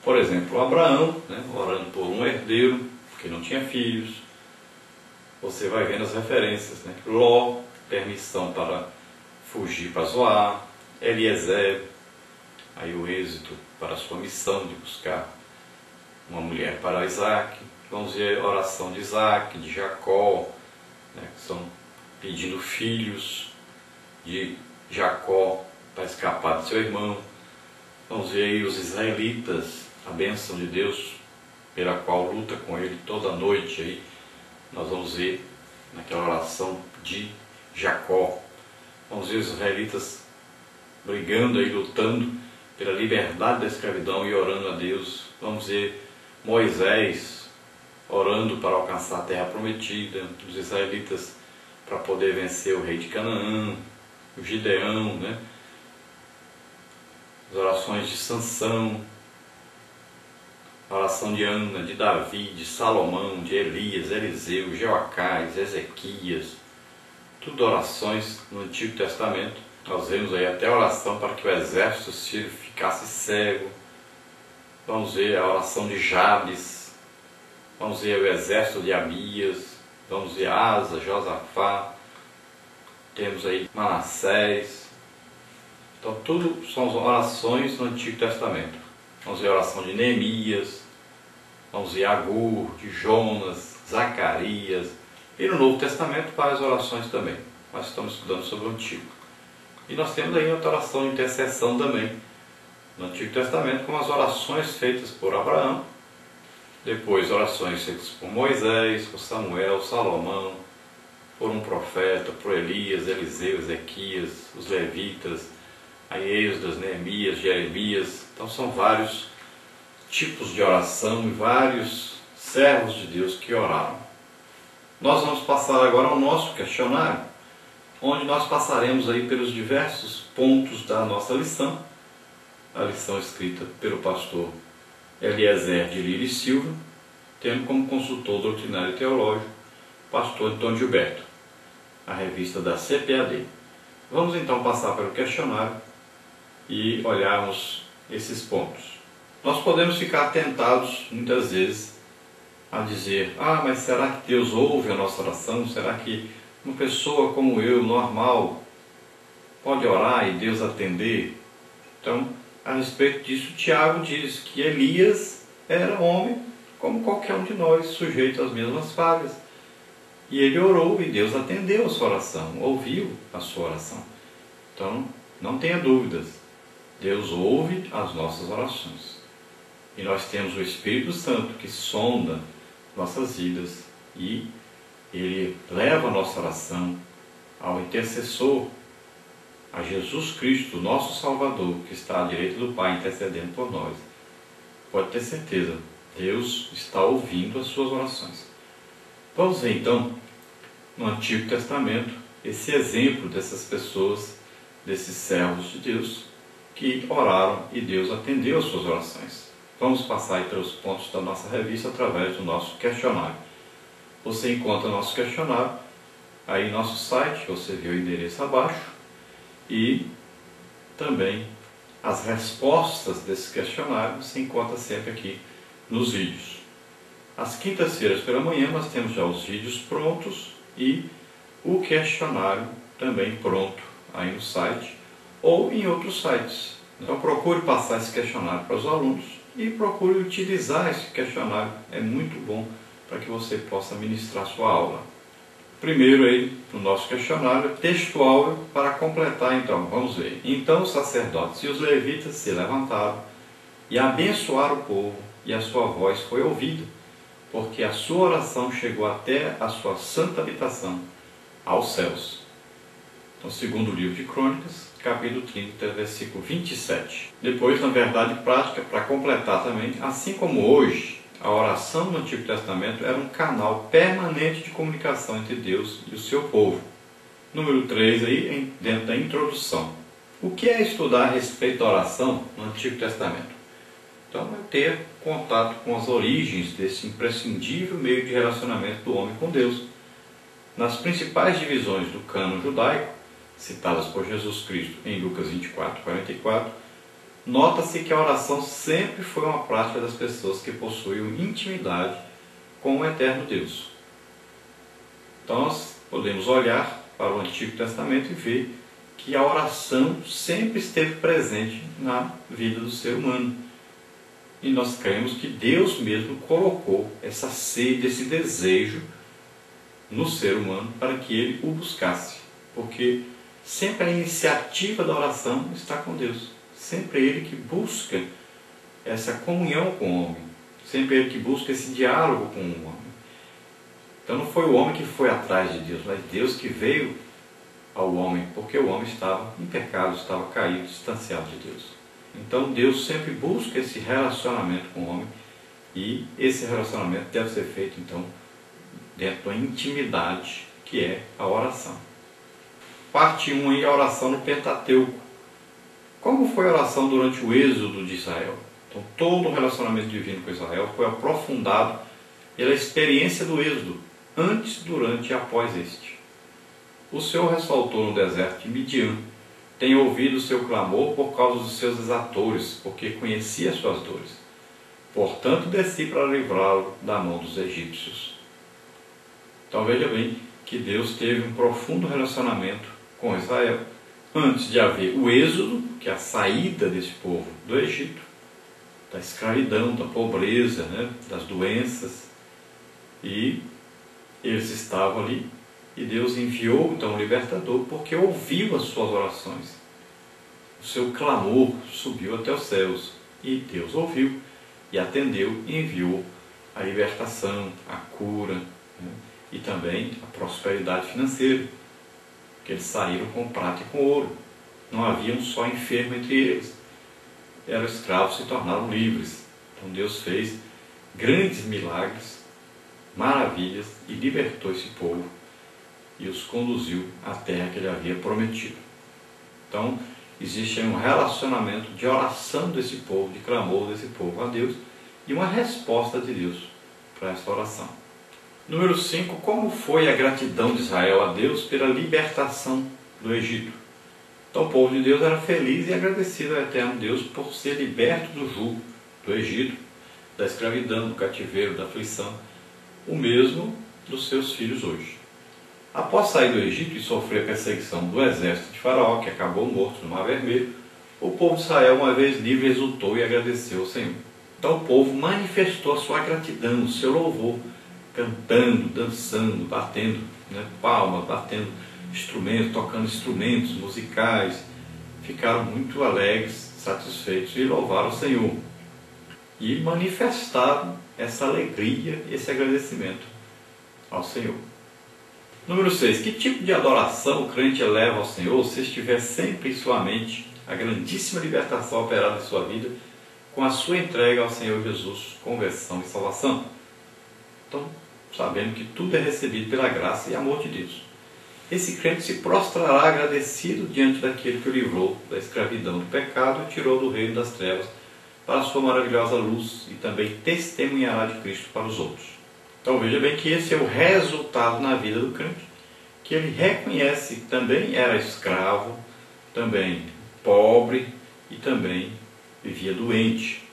Por exemplo, Abraão, né, orando por um herdeiro, que não tinha filhos. Você vai vendo as referências, né? Ló, permissão para fugir para Zoar. Eliezer, aí o êxito para a sua missão de buscar uma mulher para Isaac. Vamos ver a oração de Isaac, de Jacó, né, que estão pedindo filhos de Jacó para escapar de seu irmão. Vamos ver aí os israelitas, a bênção de Deus, pela qual luta com ele toda noite. Aí nós vamos ver naquela oração de Jacó. Vamos ver os israelitas brigando aí, lutando pela liberdade da escravidão e orando a Deus. Vamos ver Moisés orando para alcançar a terra prometida, os israelitas para poder vencer o rei de Canaã, o Gideão, né? As orações de Sansão, a oração de Ana, de Davi, de Salomão, de Elias, Eliseu, Jeoacás, Ezequias, tudo orações no Antigo Testamento. Nós vemos aí até a oração para que o exército sírio ficasse cego. Vamos ver a oração de Jabes, vamos ver o exército de Abias, vamos ver Asa, Josafá, temos aí Manassés. Então tudo são orações no Antigo Testamento. Vamos ver a oração de Neemias, vamos ver Agur, de Jonas, Zacarias, e no Novo Testamento várias orações também. Nós estamos estudando sobre o Antigo. E nós temos aí outra oração de intercessão também, no Antigo Testamento, como as orações feitas por Abraão, depois orações feitas por Moisés, por Samuel, Salomão, por um profeta, por Elias, Eliseu, Ezequias, os levitas, aí Êxodas, Neemias, Jeremias. Então são vários tipos de oração e vários servos de Deus que oraram. Nós vamos passar agora ao nosso questionário, onde nós passaremos aí pelos diversos pontos da nossa lição, a lição escrita pelo pastor Eliezer de Lira e Silva, tendo como consultor doutrinário e teológico o pastor Antônio Gilberto, a revista da CPAD. Vamos então passar pelo questionário e olharmos esses pontos. Nós podemos ficar tentados muitas vezes a dizer: mas será que Deus ouve a nossa oração? Será que uma pessoa como eu, normal, pode orar e Deus atender? Então, a respeito disso, Tiago diz que Elias era homem como qualquer um de nós, sujeito às mesmas falhas. E ele orou e Deus atendeu a sua oração, ouviu a sua oração. Então, não tenha dúvidas, Deus ouve as nossas orações. E nós temos o Espírito Santo que sonda nossas vidas e ele leva a nossa oração ao intercessor, a Jesus Cristo, nosso Salvador, que está à direita do Pai intercedendo por nós. Pode ter certeza, Deus está ouvindo as suas orações. Vamos ver então, no Antigo Testamento, esse exemplo dessas pessoas, desses servos de Deus, que oraram e Deus atendeu as suas orações. Vamos passar aí pelos pontos da nossa revista através do nosso questionário. Você encontra nosso questionário aí no nosso site, você vê o endereço abaixo, e também as respostas desse questionário você encontra sempre aqui nos vídeos. Às quintas-feiras pela manhã nós temos já os vídeos prontos e o questionário também pronto aí no site ou em outros sites. Então procure passar esse questionário para os alunos e procure utilizar esse questionário. É muito bom para que você possa ministrar sua aula. Primeiro aí, no nosso questionário, textual para completar então. Vamos ver. Então os sacerdotes e os levitas se levantaram e abençoaram o povo, e a sua voz foi ouvida, porque a sua oração chegou até a sua santa habitação, aos céus. Então, segundo o livro de Crônicas, capítulo 30, versículo 27. Depois, na verdade prática, para completar também, assim como hoje, a oração no Antigo Testamento era um canal permanente de comunicação entre Deus e o seu povo. Número 3, aí, dentro da introdução. O que é estudar a respeito da oração no Antigo Testamento? Então, é ter contato com as origens desse imprescindível meio de relacionamento do homem com Deus. Nas principais divisões do cânon judaico, citadas por Jesus Cristo em Lucas 24, 44, nota-se que a oração sempre foi uma prática das pessoas que possuíam intimidade com o eterno Deus. Então nós podemos olhar para o Antigo Testamento e ver que a oração sempre esteve presente na vida do ser humano. E nós cremos que Deus mesmo colocou essa sede, esse desejo no ser humano para que ele o buscasse. Porque sempre a iniciativa da oração está com Deus. Sempre ele que busca essa comunhão com o homem. Sempre ele que busca esse diálogo com o homem. Então não foi o homem que foi atrás de Deus, mas Deus que veio ao homem, porque o homem estava em pecado, estava caído, distanciado de Deus. Então Deus sempre busca esse relacionamento com o homem, e esse relacionamento deve ser feito então dentro da intimidade que é a oração. Parte 1 aí, a oração no Pentateuco. Como foi a oração durante o êxodo de Israel? Então todo o relacionamento divino com Israel foi aprofundado pela experiência do êxodo, antes, durante e após este. O Senhor ressaltou no deserto de Midian: tenho ouvido o seu clamor por causa dos seus exatores, porque conhecia as suas dores. Portanto, desci para livrá-lo da mão dos egípcios. Então veja bem que Deus teve um profundo relacionamento com Israel antes de haver o êxodo, que é a saída desse povo do Egito, da escravidão, da pobreza, das doenças. E eles estavam ali, e Deus enviou então o libertador, porque ouviu as suas orações. O seu clamor subiu até os céus, e Deus ouviu e atendeu e enviou a libertação, a cura, e também a prosperidade financeira, porque eles saíram com prata e com ouro. Não havia um só enfermo entre eles. Eram escravos, se tornaram livres. Então Deus fez grandes milagres, maravilhas, e libertou esse povo e os conduziu à terra que ele havia prometido. Então existe aí um relacionamento de oração desse povo, de clamor desse povo a Deus, e uma resposta de Deus para essa oração. Número 5, como foi a gratidão de Israel a Deus pela libertação do Egito? Então o povo de Deus era feliz e agradecido ao eterno Deus por ser liberto do jugo do Egito, da escravidão, do cativeiro, da aflição, o mesmo dos seus filhos hoje. Após sair do Egito e sofrer a perseguição do exército de Faraó, que acabou morto no Mar Vermelho, o povo de Israel, uma vez livre, exultou e agradeceu ao Senhor. Então o povo manifestou a sua gratidão, o seu louvor, cantando, dançando, batendo palmas, batendo instrumentos, tocando instrumentos musicais. Ficaram muito alegres, satisfeitos e louvaram o Senhor. E manifestaram essa alegria, esse agradecimento ao Senhor. Número 6. Que tipo de adoração o crente eleva ao Senhor se estiver sempre em sua mente a grandíssima libertação operada em sua vida com a sua entrega ao Senhor Jesus, conversão e salvação? Então, sabendo que tudo é recebido pela graça e amor de Deus, esse crente se prostrará agradecido diante daquele que o livrou da escravidão do pecado e tirou do reino das trevas para a sua maravilhosa luz, e também testemunhará de Cristo para os outros. Então veja bem que esse é o resultado na vida do crente, que ele reconhece que também era escravo, também pobre e também vivia doente.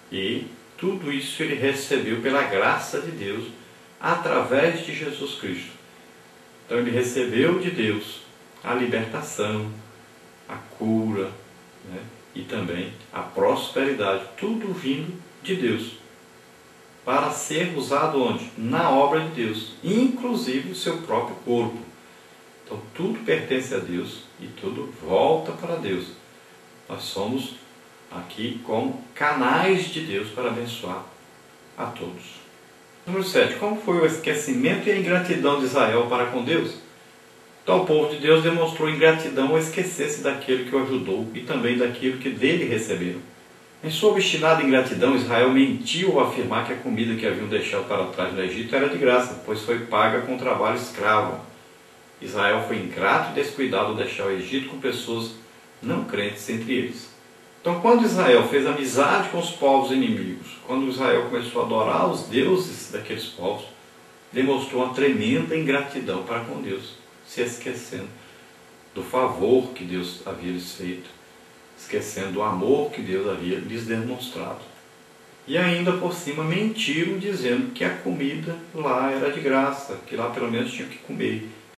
E tudo isso ele recebeu pela graça de Deus através de Jesus Cristo. Então ele recebeu de Deus a libertação, a cura, e também a prosperidade, tudo vindo de Deus, para ser usado onde? Na obra de Deus, inclusive o seu próprio corpo. Então tudo pertence a Deus e tudo volta para Deus. Nós somos aqui como canais de Deus para abençoar a todos. Número 7. Como foi o esquecimento e a ingratidão de Israel para com Deus? Então o povo de Deus demonstrou ingratidão ao esquecer-se daquele que o ajudou e também daquilo que dele receberam. Em sua obstinada ingratidão, Israel mentiu ao afirmar que a comida que haviam deixado para trás no Egito era de graça, pois foi paga com trabalho escravo. Israel foi ingrato e descuidado ao deixar o Egito com pessoas não crentes entre eles. Então, quando Israel fez amizade com os povos inimigos, quando Israel começou a adorar os deuses daqueles povos, demonstrou uma tremenda ingratidão para com Deus, se esquecendo do favor que Deus havia lhes feito, esquecendo o amor que Deus havia lhes demonstrado. E ainda por cima mentiram dizendo que a comida lá era de graça, que lá pelo menos tinha que comer.